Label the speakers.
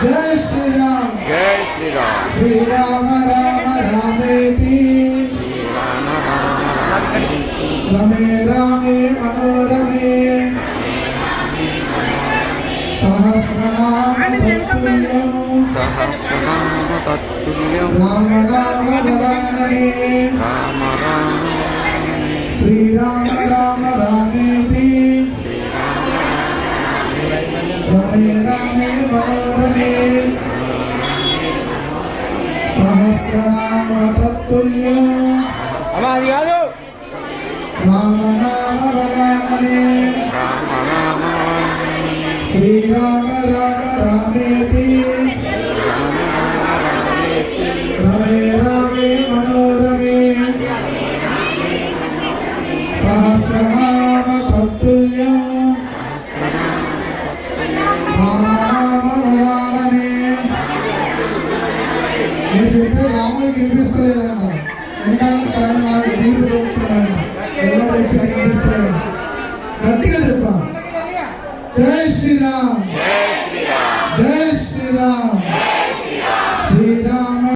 Speaker 1: जय श्री राम
Speaker 2: जय श्री राम
Speaker 1: श्री राम राम रामेति
Speaker 2: श्री राम राम रामेति
Speaker 1: रमे रामे मनोरमे सहस्रनाम तत्तुल्यं
Speaker 2: सहस्रनाम तत्तुल्यं
Speaker 1: राम नाम वरानने
Speaker 2: राम राम
Speaker 1: श्री राम राम रामेति रमे रामे मनोरमे सहस्रनाम तत्तुल्यं
Speaker 2: हमारी यादो
Speaker 1: राम नाम वरानने
Speaker 2: राम राम
Speaker 1: श्री राम राम रामेति
Speaker 2: राम राम रामेति
Speaker 1: रमे रामे मनोरमे सहस्रनाम तत्तुल्यं राम नाम वरानने నేను చెప్పే రాముడికి వినిపిస్తలేదంట వెనకాల చాలా నాకు దీపు దొరుకుతున్నాడు ఎవరు చెప్పి వినిపిస్తున్నాడు గట్టిగా చెప్పా జై శ్రీరామ్
Speaker 2: जय श्री राम